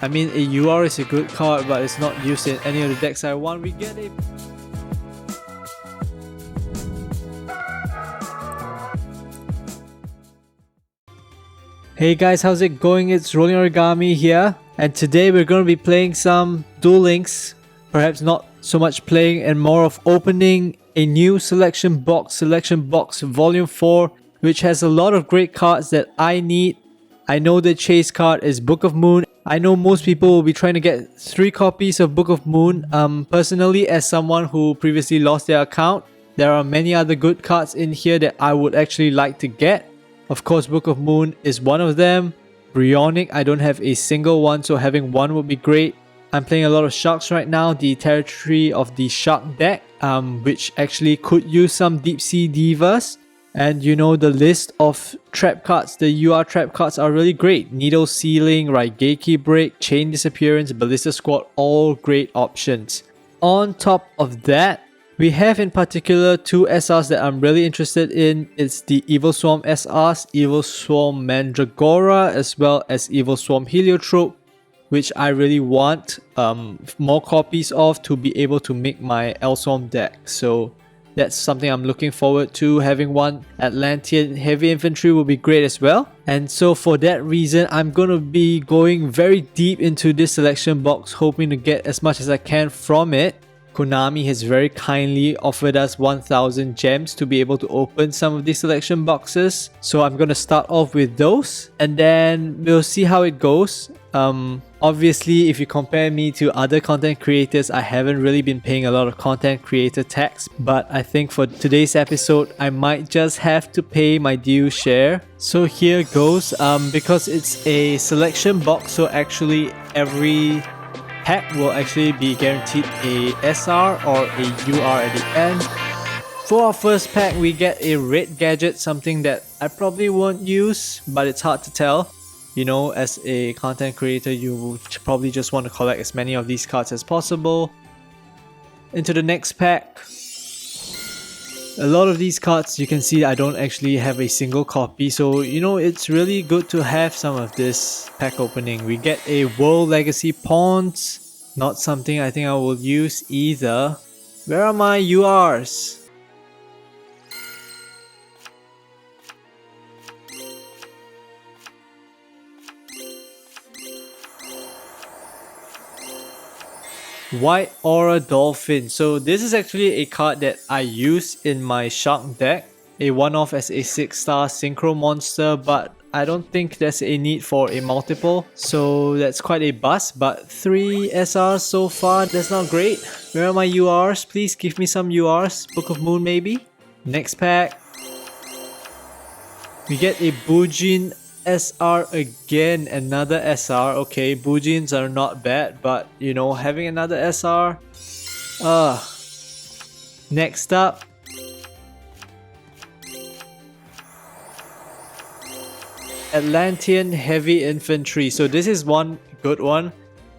I mean, a UR is a good card, but it's not used in any of the decks I want. We get a... Hey guys, how's it going? It's Rolling Origami here, and today we're going to be playing some Duel Links. Perhaps not so much playing and more of opening a new Selection Box Volume 4, which has a lot of great cards that I need. I know the chase card is Book of Moon. I know most people will be trying to get 3 copies of Book of Moon. Personally, as someone who previously lost their account, there are many other good cards in here that I would actually like to get. Of course, Book of Moon is one of them. BRIONAC, I don't have a single one, so having one would be great. I'm playing a lot of Sharks right now, the territory of the Shark deck, which actually could use some Deep Sea Divas. And you know, the list of trap cards, the UR trap cards are really great. Needle Sealing, RAIGEKI Break, Chain Disappearance, Ballista Squad, all great options. On top of that, we have in particular 2 SRs that I'm really interested in. It's the EVILSWARM SRs, EVILSWARM Mandragora, as well as EVILSWARM Heliotrope, which I really want more copies of to be able to make my EVILSWARM deck. So that's something I'm looking forward to. Having one Atlantean Heavy Infantry will be great as well. And so for that reason, I'm going to be going very deep into this selection box, hoping to get as much as I can from it. Konami has very kindly offered us 1000 gems to be able to open some of these selection boxes. So I'm going to start off with those and then we'll see how it goes. Obviously, if you compare me to other content creators, I haven't really been paying a lot of content creator tax. But I think for today's episode, I might just have to pay my due share. So here goes. Because it's a selection box, so actually every pack will actually be guaranteed a SR or a UR at the end. For our first pack, we get a red gadget, something that I probably won't use, but it's hard to tell. You know, as a content creator, you will probably just want to collect as many of these cards as possible. Into the next pack. A lot of these cards, you can see I don't actually have a single copy, so you know, it's really good to have some of this pack opening. We get a World Legacy Pawns, not something I think I will use either. Where are my URs? White Aura Dolphin. So this is actually a card that I use in my Shark deck. A one-off as a 6-star Synchro monster, but I don't think there's a need for a multiple. So that's quite a bust, but 3 SRs so far, that's not great. Where are my URs? Please give me some URs. Book of Moon maybe? Next pack. We get a Bujin SR again, another SR. Okay, Bujins are not bad, but you know, having another SR. Next up, Atlantean Heavy Infantry. So this is one good one.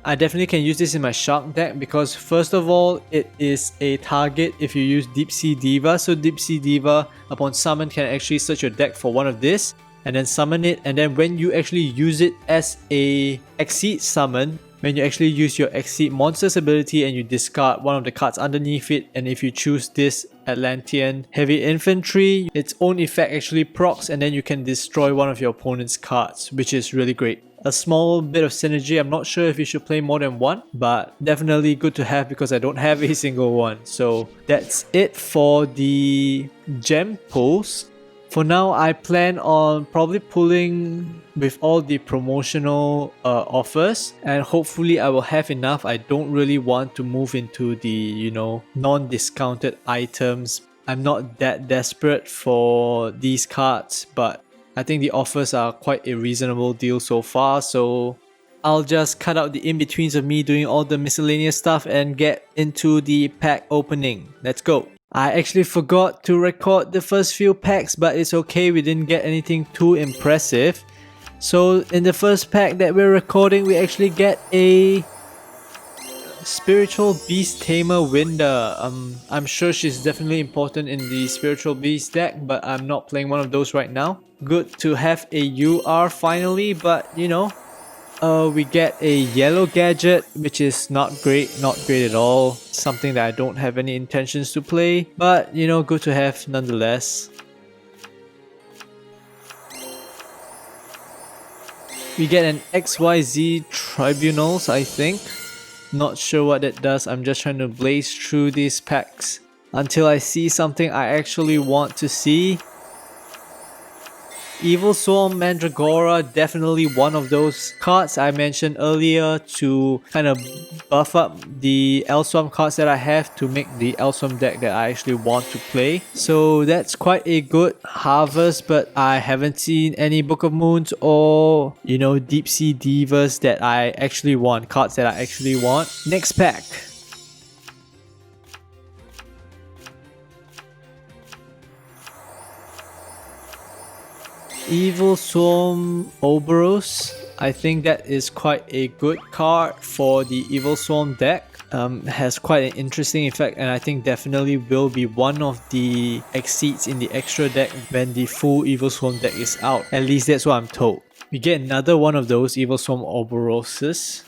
I definitely can use this in my Shark deck because first of all, it is a target if you use Deep Sea Diva. So Deep Sea Diva upon summon can actually search your deck for one of this and then summon it, and then when you actually use it as a Exceed summon, when you actually use your Exceed monster's ability and you discard one of the cards underneath it, and if you choose this Atlantean Heavy Infantry, its own effect actually procs and then you can destroy one of your opponent's cards, which is really great. A small bit of synergy. I'm not sure if you should play more than one, but definitely good to have because I don't have a single one. So that's it for the gem pulls. For now, I plan on probably pulling with all the promotional offers, and hopefully I will have enough. I don't really want to move into the, you know, non-discounted items. I'm not that desperate for these cards, but I think the offers are quite a reasonable deal so far, so I'll just cut out the in-betweens of me doing all the miscellaneous stuff and get into the pack opening. Let's go! I actually forgot to record the first few packs, but it's okay, we didn't get anything too impressive. So in the first pack that we're recording, we actually get a Spiritual Beast Tamer Winder. I'm sure she's definitely important in the Spiritual Beast deck, but I'm not playing one of those right now. Good to have a UR finally, but you know, We get a yellow gadget, which is not great at all. Something that I don't have any intentions to play, but you know, good to have nonetheless. We get an XYZ Tribunals, I think. Not sure what that does, I'm just trying to blaze through these packs until I see something I actually want to see. EVILSWARM Mandragora, definitely one of those cards I mentioned earlier to kind of buff up the EVILSWARM cards that I have to make the EVILSWARM deck that I actually want to play. So that's quite a good harvest, but I haven't seen any Book of Moons or, you know, Deep Sea Divas that I actually want, cards that I actually want. Next pack. EVILSWARM Oberos. I think that is quite a good card for the EVILSWARM deck. Has quite an interesting effect, and I think definitely will be one of the exceeds in the extra deck when the full EVILSWARM deck is out. At least that's what I'm told. We get another one of those EVILSWARM Oberoses.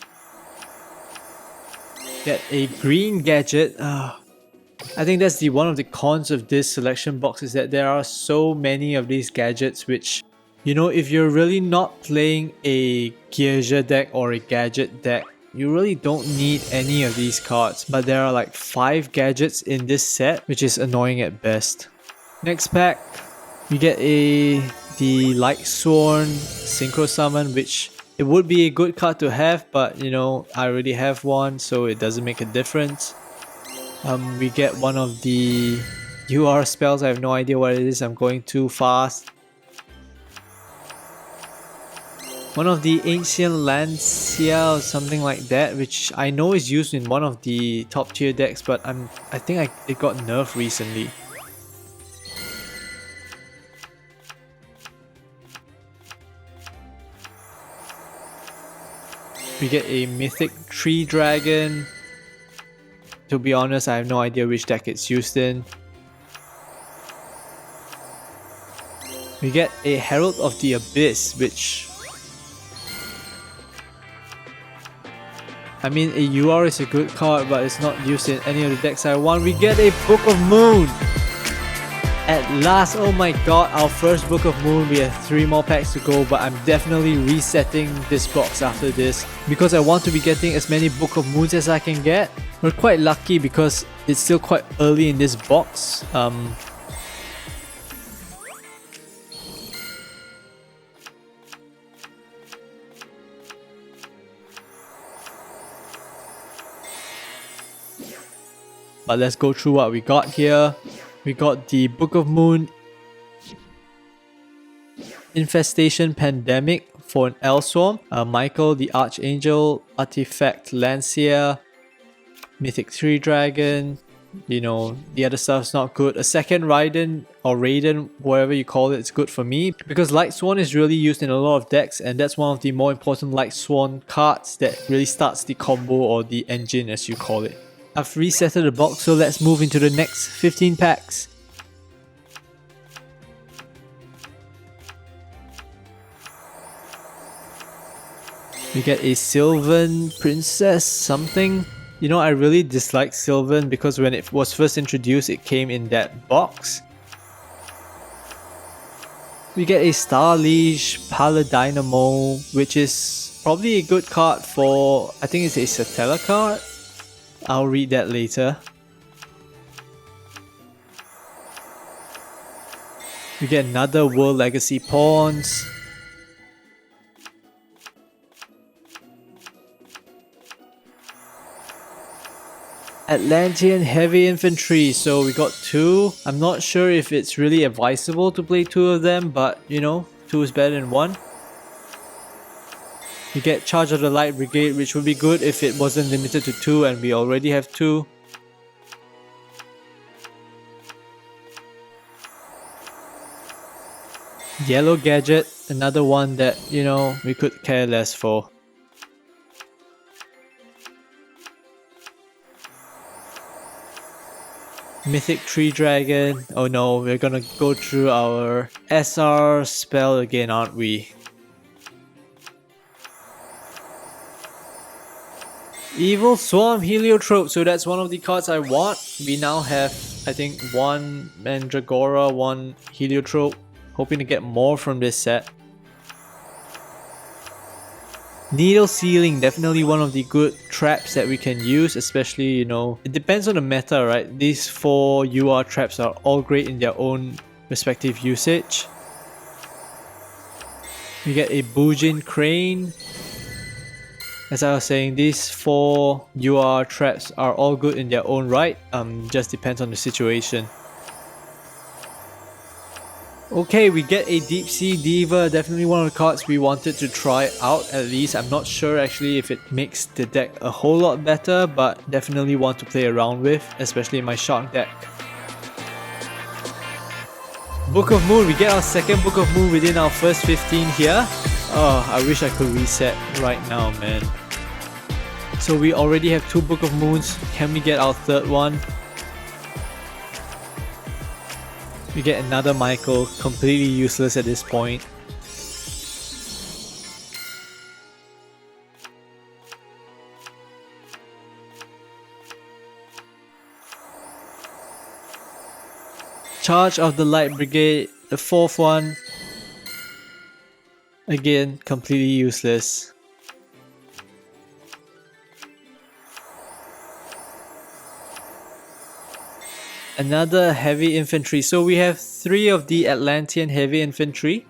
Get a green gadget. I think that's one of the cons of this selection box, is that there are so many of these gadgets which, you know, if you're really not playing a Gearja deck or a gadget deck, you really don't need any of these cards. But there are like 5 gadgets in this set, which is annoying at best. Next pack, we get the Lightsworn Synchro Summon, which it would be a good card to have, but you know, I already have one, so it doesn't make a difference. We get one of the UR spells. I have no idea what it is, I'm going too fast. One of the Ancient Lancia or something like that, which I know is used in one of the top tier decks, but I think it got nerfed recently. We get a Mythic Tree Dragon. To be honest, I have no idea which deck it's used in. We get a Herald of the Abyss, which, I mean, a UR is a good card, but it's not used in any of the decks I want. We get a Book of Moon! At last, oh my god, our first Book of Moon. We have 3 more packs to go, but I'm definitely resetting this box after this because I want to be getting as many Book of Moons as I can get. We're quite lucky because it's still quite early in this box. But let's go through what we got here. We got the Book of Moon Infestation Pandemic for an EVILSWARM, Michael the Archangel, Artifact Lancia, Mythic Tree Dragon. You know, the other stuff's not good. A second Raiden or Raiden, whatever you call it, it's good for me because Lightsworn is really used in a lot of decks, and that's one of the more important Lightsworn cards that really starts the combo or the engine, as you call it. I've resetted the box, so let's move into the next 15 packs. We get a Sylvan Princess something. You know, I really dislike Sylvan because when it was first introduced, it came in that box. We get a Star Liege Paladinamo, which is probably a good card for, I think it's a Satella card. I'll read that later. We get another World Legacy Pawns. Atlantean Heavy Infantry, so we got 2. I'm not sure if it's really advisable to play 2 of them, but you know, 2 is better than 1. You get Charge of the Light Brigade, which would be good if it wasn't limited to 2 and we already have 2. Yellow Gadget, another one that, you know, we could care less for. Mythic Tree Dragon. Oh no, we're gonna go through our SR spell again, aren't we? EVILSWARM Heliotrope, so that's one of the cards I want. We now have, I think, one Mandragora, one Heliotrope. Hoping to get more from this set. Needle Sealing, definitely one of the good traps that we can use, especially, you know, it depends on the meta, right? These 4 UR traps are all great in their own respective usage. We get a Bujin Crane. As I was saying, these 4 UR traps are all good in their own right, just depends on the situation. Okay, we get a Deep Sea Diva, definitely one of the cards we wanted to try out at least. I'm not sure actually if it makes the deck a whole lot better, but definitely want to play around with, especially in my Shark deck. Book of Moon, we get our second Book of Moon within our first 15 here. Oh, I wish I could reset right now, man. So we already have 2 Book of Moons. Can we get our third one? We get another Michael, completely useless at this point. Charge of the Light Brigade, the 4th one. Again, completely useless. Another heavy infantry. So we have 3 of the Atlantean heavy infantry,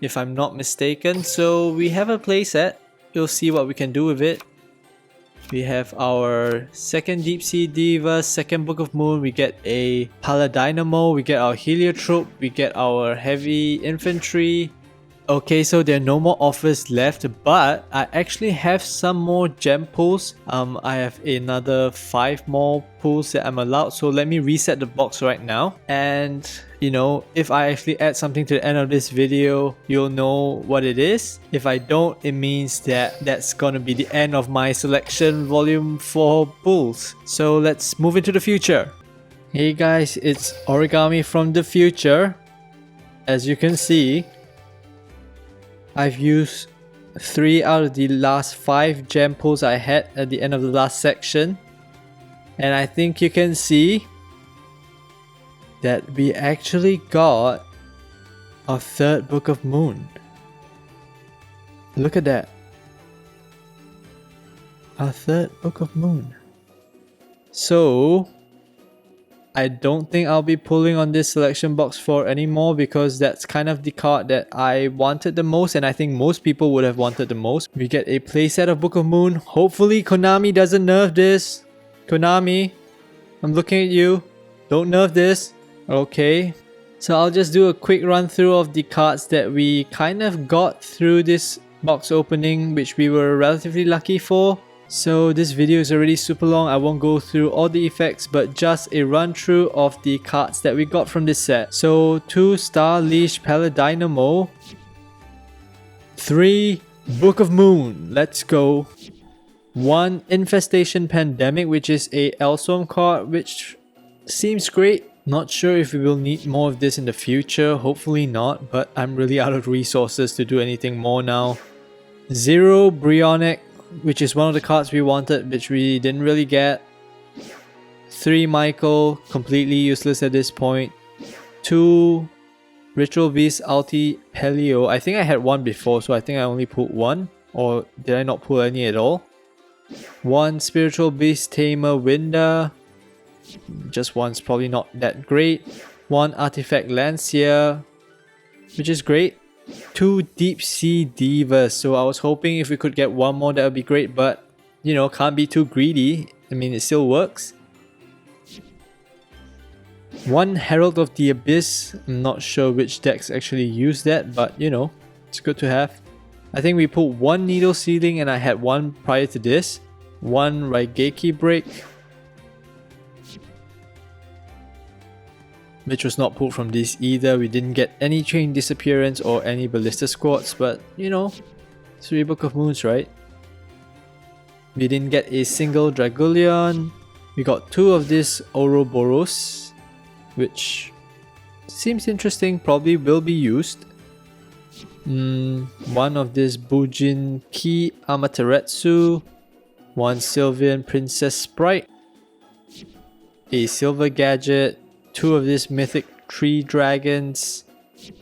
if I'm not mistaken. So we have a playset. We'll see what we can do with it. We have our second Deep Sea Diva, second Book of Moon. We get a Paladynamo. We get our Heliotrope. We get our heavy infantry. Okay, so there are no more offers left, but I actually have some more gem pulls. I have another 5 more pulls that I'm allowed, so let me reset the box right now. And you know, if I actually add something to the end of this video, you'll know what it is. If I don't, it means that that's gonna be the end of my selection volume 4 pulls. So let's move into the future. Hey guys, it's Origami from the future. As you can see, I've used 3 out of the last 5 gem pulls I had at the end of the last section. And I think you can see that we actually got our 3rd Book of Moon. Look at that. Our 3rd Book of Moon. So I don't think I'll be pulling on this selection box 4 anymore, because that's kind of the card that I wanted the most, and I think most people would have wanted the most. We get a playset of Book of Moon. Hopefully Konami doesn't nerf this. Konami, I'm looking at you. Don't nerf this. Okay. So I'll just do a quick run through of the cards that we kind of got through this box opening, which we were relatively lucky for. So this video is already super long. I won't go through all the effects, but just a run through of the cards that we got from this set. So 2 Star Leash Paladynamo, 3 Book of Moon, let's go, 1 Infestation Pandemic, which is a EVILSWARM card, which seems great. Not sure if we will need more of this in the future, hopefully not, but I'm really out of resources to do anything more now. 0 BRIONAC, which is one of the cards we wanted, which we didn't really get. 3 Michael, completely useless at this point. 2 Ritual Beast Ulti Pelio. I think I had 1 before, so I think I only pulled 1. Or did I not pull any at all? 1 Spiritual Beast Tamer Winda. Just 1's probably not that great. 1 Artifact Lancier, which is great. 2 Deep Sea Divas. So I was hoping if we could get 1 more, that would be great, but you know, can't be too greedy. I mean, it still works. 1 Herald of the Abyss. I'm not sure which decks actually use that, but you know, it's good to have. I think we pulled 1 Needle Sealing, and I had 1 prior to this. 1 RAIGEKI Break, which was not pulled from this either. We didn't get any Chain Disappearance or any Ballista Squads, but you know, 3 Book of Moons, right? We didn't get a single Dragulion. We got 2 of this Ouroboros, which seems interesting, probably will be used. 1 of this Bujin Ki Amaterasu. 1 Sylvian Princess Sprite, a Silver Gadget, 2 of these Mythic Tree Dragons,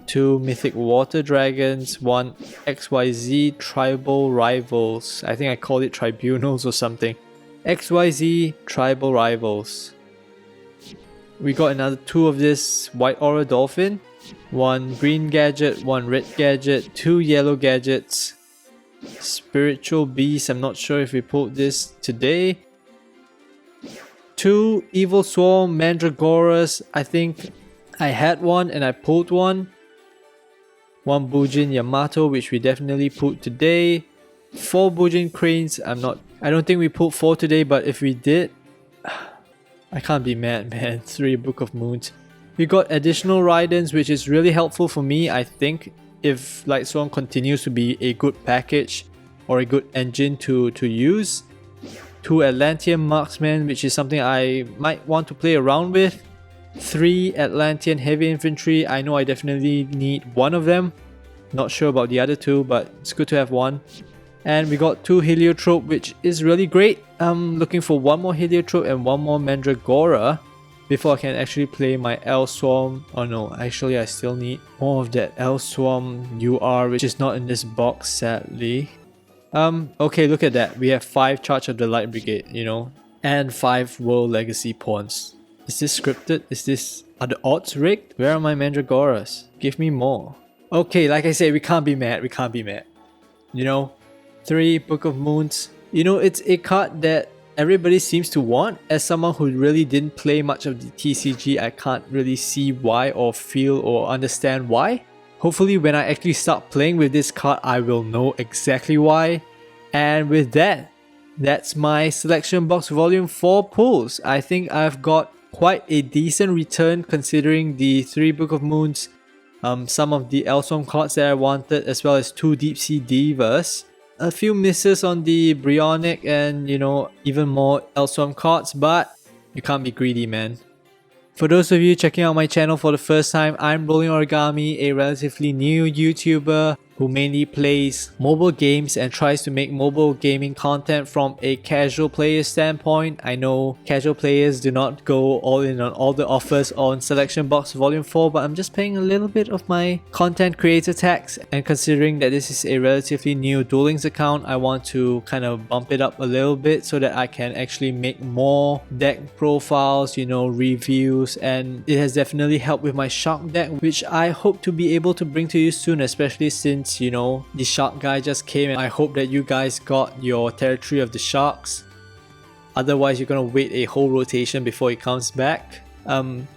2 Mythic Water Dragons, 1 XYZ Tribal Rivals. I think I called it Tribunals or something. XYZ Tribal Rivals. We got another 2 of this White Aura Dolphin, 1 green gadget, 1 red gadget, 2 yellow gadgets. Spiritual Beast, I'm not sure if we pulled this today. 2 EVILSWARM Mandragoras, I think I had one and I pulled one. 1 BUJIN Yamato, which we definitely pulled today. 4 BUJIN Cranes, I don't think we pulled 4 today, but if we did, I can't be mad, man. 3 Book of Moons. We got additional Raidens, which is really helpful for me, I think, if Lightsworm continues to be a good package or a good engine to use. 2 Atlantean Marksmen, which is something I might want to play around with. 3 Atlantean Heavy Infantry, I know I definitely need one of them. Not sure about the other 2, but it's good to have one. And we got 2 Heliotrope, which is really great. I'm looking for 1 more Heliotrope and 1 more Mandragora before I can actually play my Elswarm. Oh no, actually I still need more of that Elswarm UR, which is not in this box, sadly. Okay, look at that. We have 5 Charge of the Light Brigade, you know, and 5 World Legacy Pawns. Is this scripted? Are the odds rigged? Where are my Mandragoras? Give me more. Okay, like I said, we can't be mad. We can't be mad. You know, 3 Book of Moons. You know, it's a card that everybody seems to want. As someone who really didn't play much of the TCG, I can't really see why or feel or understand why. Hopefully when I actually start playing with this card, I will know exactly why. And with that, that's my selection box volume 4 pulls. I think I've got quite a decent return considering the 3 Book of Moons, some of the Elswarm cards that I wanted, as well as 2 Deep Sea Divas. A few misses on the BRIONAC and, you know, even more Elswarm cards, but you can't be greedy, man. For those of you checking out my channel for the first time, I'm Rolling Origami, a relatively new YouTuber who mainly plays mobile games and tries to make mobile gaming content from a casual player standpoint. I know casual players do not go all in on all the offers on Selection Box Volume 4, but I'm just paying a little bit of my content creator tax, and considering that this is a relatively new Duel Links account, I want to kind of bump it up a little bit so that I can actually make more deck profiles, you know, reviews, and it has definitely helped with my Shark deck, which I hope to be able to bring to you soon, especially since, you know, the Shark guy just came, and I hope that you guys got your Territory of the Sharks. Otherwise, you're gonna wait a whole rotation before it comes back.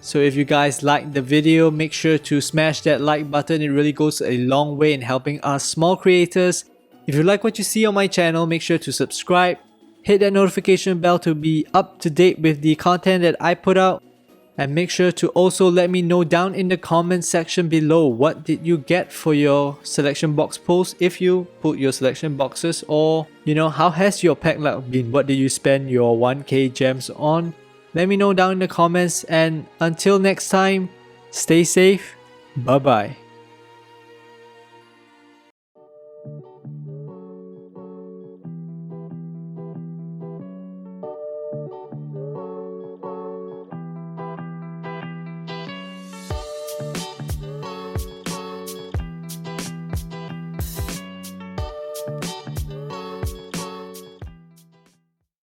So if you guys liked the video, make sure to smash that like button. It really goes a long way in helping us small creators. If you like what you see on my channel, make sure to subscribe. Hit that notification bell to be up to date with the content that I put out. And make sure to also let me know down in the comment section below, what did you get for your selection box pulls if you pulled your selection boxes, or, you know, how has your pack luck been? What did you spend your 1k gems on? Let me know down in the comments, and until next time, stay safe. Bye bye.